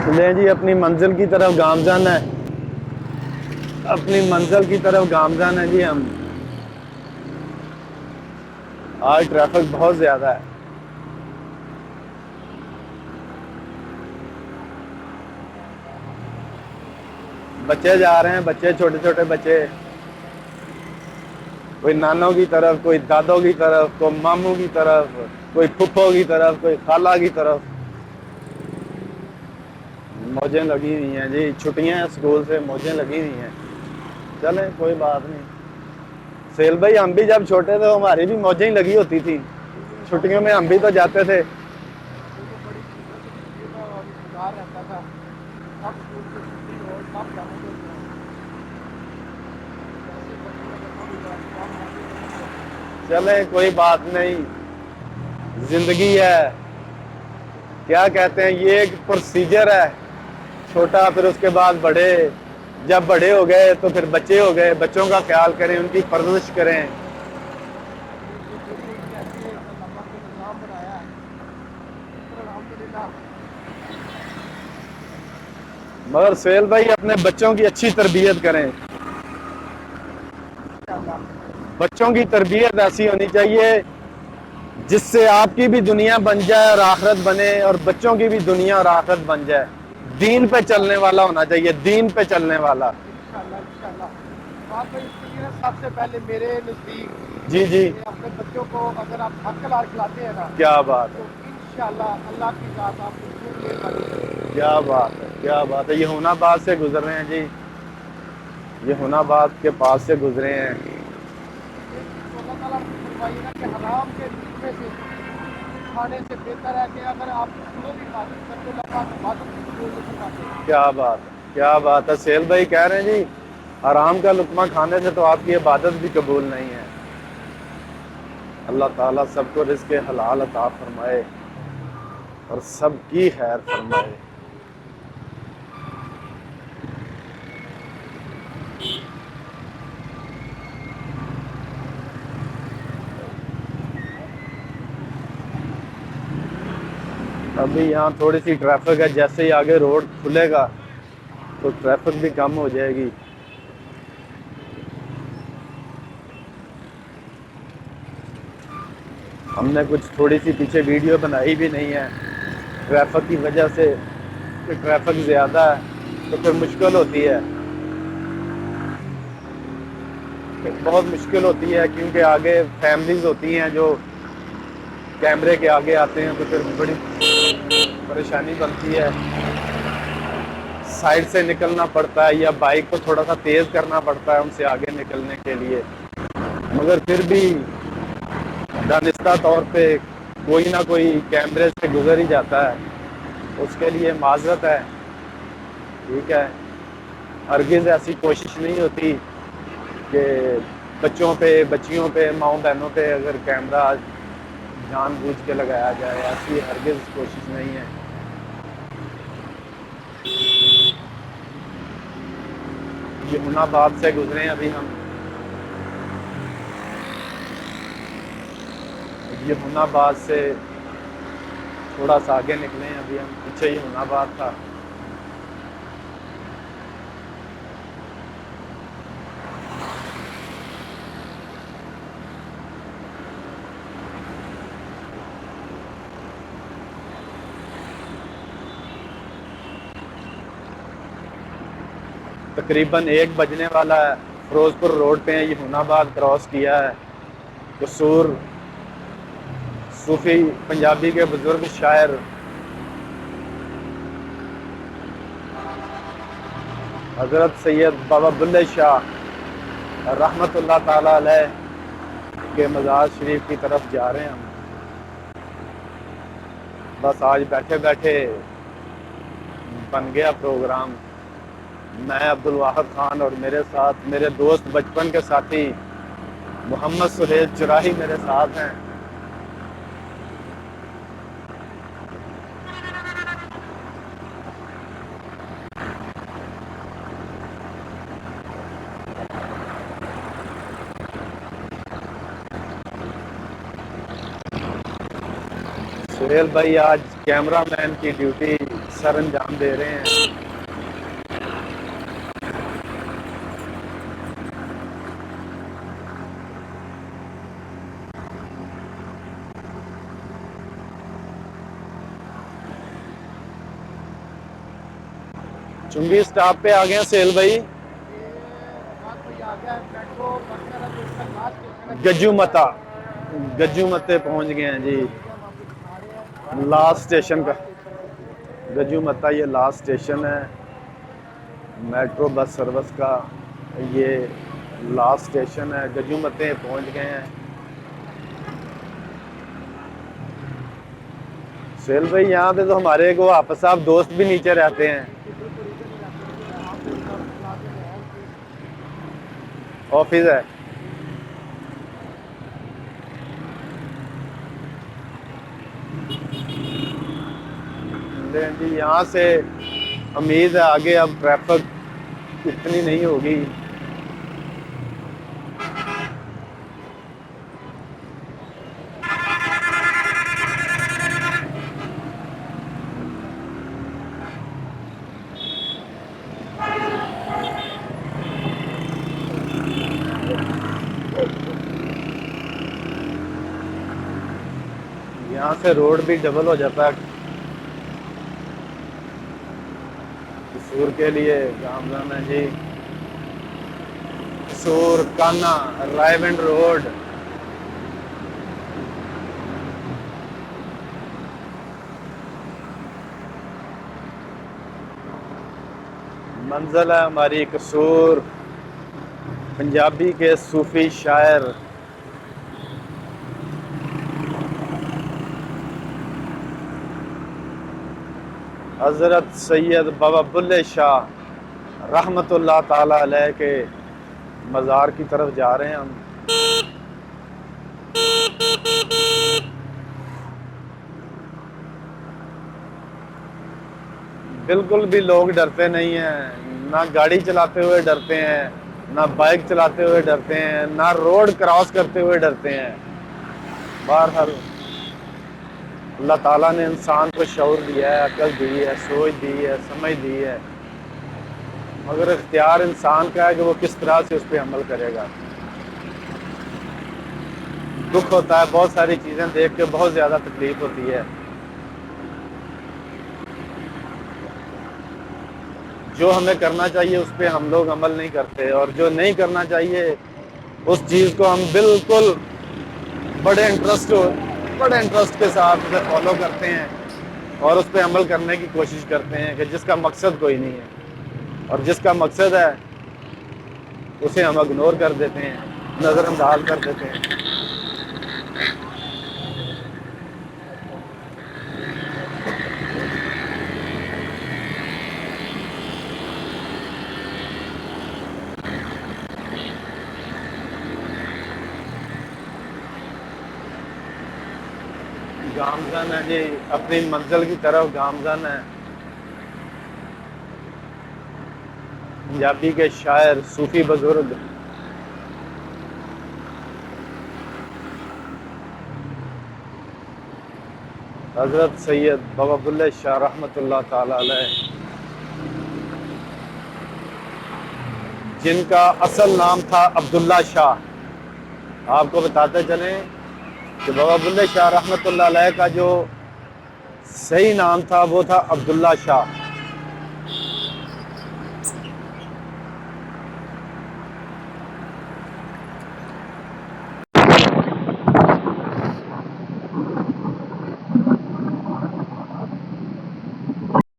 لیں جی، اپنی منزل کی طرف گامزن ہے، اپنی منزل کی طرف گامزن ہے جی ہم۔ آج ٹریفک بہت زیادہ ہے۔ بچے جا رہے ہیں، بچے چھوٹے چھوٹے بچے، کوئی نانوں کی طرف، کوئی دادوں کی طرف، کوئی ماموں کی طرف، کوئی پھپھو کی طرف، کوئی خالہ کی طرف۔ موجیں لگی ہوئی ہیں جی، چھٹیاں ہیں اسکول سے، موجیں لگی ہوئی ہیں۔ چلیں کوئی بات نہیں۔ سیل بھائی، ہم بھی جب چھوٹے تھے ہماری بھی موجیں ہی لگی ہوتی تھی، چھٹیوں میں ہم بھی تو جاتے تھے۔ بڑی فطرت ہوتی تھی نا، اور انتظار رہتا تھا کب اسکول سے چھٹی ہو، کب جائیں گے گھر۔ ایسے ہی بچوں کا جب بھی کام موجود لگی رہتی تھی۔ چلیں کوئی بات نہیں، زندگی ہے، کیا کہتے ہیں، یہ ایک پروسیجر ہے، چھوٹا پھر اس کے بعد بڑے، جب بڑے ہو گئے تو پھر بچے ہو گئے، بچوں کا خیال کریں، ان کی پرورش کریں۔ یہ زندگی ایک ایسی ہے، ایک اللہ پاک نے نظام بنایا ہے، شکر الحمدللہ۔ مگر سہیل بھائی، اپنے بچوں کی اچھی تربیت کریں۔ انشاءاللہ۔ بچوں کی تربیت ایسی ہونی چاہیے جس سے آپ کی بھی دنیا بن جائے اور آخرت بنے، اور بچوں کی بھی دنیا اور آخرت بن جائے۔ دین پہ چلنے انشاءاللہ والا ہونا چاہیے، دین پہ چلنے والا۔ انشاءاللہ انشاءاللہ۔ فہد بھائی، اس کے لیے نا سب سے پہلے میرے نزدیک جی جی، کہ اپنے بچوں کو اگر آپ حق حلال کھلاتے ہیں نا، کیا بات ہے، تو انشاءاللہ اللہ کی ذات آپ کو ضرور مہربانی کرے گی۔ کیا بات ہے، کیا بات ہے۔ یہ ہونا آباد سے گزر رہے ہیں جی، یہ ہونا آباد کے پاس سے گزرے ہیں۔ ایک چیز تو اللہ تعالیٰ نے فرمائی ہے نا کہ حرام کے رزق میں سے کھانے سے بہتر ہے کہ اگر آپ جو بھی عبادت کرتے ہو، اللہ پاک عبادت بھی قبول نہیں فرماتے۔ کیا بات ہے، کیا بات ہے۔ سہیل بھائی کہہ رہے ہیں جی، حرام کا لقمہ کھانے سے تو آپ کی عبادت بھی قبول نہیں ہے۔ اللہ تعالیٰ سب کو رزق حلال عطا فرمائے اور سب کی خیر فرمائے۔ ابھی یہاں تھوڑی سی ٹریفک ہے، جیسے ہی آگے روڈ کھلے گا تو ٹریفک بھی کم ہو جائے گی۔ ہم نے کچھ تھوڑی سی پیچھے ویڈیو بنائی بھی نہیں ہے ٹریفک کی وجہ سے، کہ ٹریفک زیادہ ہے تو پھر مشکل ہوتی ہے، بہت مشکل ہوتی ہے، کیونکہ آگے فیملیز ہوتی ہیں جو کیمرے کے آگے آتے ہیں تو پھر بڑی پریشانی بنتی ہے۔ سائڈ سے نکلنا پڑتا ہے یا بائک کو تھوڑا سا تیز کرنا پڑتا ہے ان سے آگے نکلنے کے لیے، مگر پھر بھی دانستہ طور پہ کوئی نہ کوئی کیمرے سے گزر ہی جاتا ہے، اس کے لیے معذرت ہے، ٹھیک ہے۔ ہرگز ایسی کوشش نہیں ہوتی کہ بچوں پہ، بچیوں پہ، ماؤں بہنوں پہ اگر کیمرہ جان بوجھ کے لگایا جائے، ایسی ہرگز کوشش نہیں ہے۔ یمنا باد سے گزرے ہیں ابھی ہم، یمنا باد سے تھوڑا سا آگے نکلے ہیں ابھی ہم، پیچھے یمنا باد تھا۔ تقریباً 1 بجنے والا ہے، فیروز پور روڈ پہ ہیں، یمنا باد کراس کیا ہے۔ قصور صوفی پنجابی کے بزرگ شاعر حضرت سید بابا بلے شاہ رحمت اللہ تعالی علیہ کے مزار شریف کی طرف جا رہے ہیں ہم۔ بس آج بیٹھے بیٹھے بن گیا پروگرام۔ میں عبد الواحد خان اور میرے ساتھ میرے دوست بچپن کے ساتھی محمد سہیل چراہی میرے ساتھ ہیں۔ سہیل بھائی آج کیمرہ مین کی ڈیوٹی سر انجام دے رہے ہیں۔ چنگی سٹاپ پہ آ گئے ہیں سہیل بھائی، یہ بات کوئی آ گیا ہے میٹرو بس میرا جو اس کا لاسٹ اسٹیشن ہے گجو متا، گجو متے پہنچ گئے ہیں جی، ہم آپ کو دکھا رہے ہیں لاسٹ اسٹیشن کا۔ اسٹیشن گجو متا یہ لاسٹ اسٹیشن ہے میٹرو بس سروس کا، یہ لاسٹ اسٹیشن ہے، گجو متے پہنچ گئے ہیں۔ سہیل بھائی یہاں پہ تو ہمارے کو آپس صاحب دوست بھی نیچے رہتے ہیں، جی بالکل ادھر ہی رہتے ہیں، یہ آپ روڈ پلازے میں ہے کہ آفس ہے۔ جی جی یہاں سے امید ہے آگے اب ٹریفک اتنی نہیں ہوگی۔ یہاں سے روڈ بھی ڈبل ہو جاتا ہے قصور کے لیے، گامزن ہے جی، قصور کانا رائے بنڈ روڈ۔ منزل ہے ہماری قصور، پنجابی کے صوفی شاعر حضرت سید بابا بلے شاہ رحمت اللہ تعالی علیہ کے مزار کی طرف جا رہے ہیں ہم۔ بالکل بھی لوگ ڈرتے نہیں ہیں، نہ گاڑی چلاتے ہوئے ڈرتے ہیں، نہ بائک چلاتے ہوئے ڈرتے ہیں، نہ روڈ کراس کرتے ہوئے ڈرتے ہیں۔ بہرحال اللہ تعالیٰ نے انسان کو شعور دیا ہے، عقل دی ہے، سوچ دی ہے، سمجھ دی ہے، مگر اختیار انسان کا ہے کہ وہ کس طرح سے اس پہ عمل کرے گا۔ دکھ ہوتا ہے، بہت ساری چیزیں دیکھ کے بہت زیادہ تکلیف ہوتی ہے۔ جو ہمیں کرنا چاہیے اس پہ ہم لوگ عمل نہیں کرتے، اور جو نہیں کرنا چاہیے اس چیز کو ہم بالکل بڑے انٹرسٹ کے ساتھ اسے فالو کرتے ہیں اور اس پہ عمل کرنے کی کوشش کرتے ہیں کہ جس کا مقصد کوئی نہیں ہے، اور جس کا مقصد ہے اسے ہم اگنور کر دیتے ہیں، نظر انداز کر دیتے ہیں۔ گامزن ہے جی، اپنی منزل کی طرف گامزن ہے۔ پنجابی کے شاعر صوفی بزرگ حضرت سید بابا بلے شاہ رحمت اللہ تعالی علیہ، جن کا اصل نام تھا عبداللہ شاہ۔ آپ کو بتاتے چلیں کہ بابا بلے شاہ رحمت اللہ علیہ کا جو صحیح نام تھا وہ تھا عبداللہ شاہ۔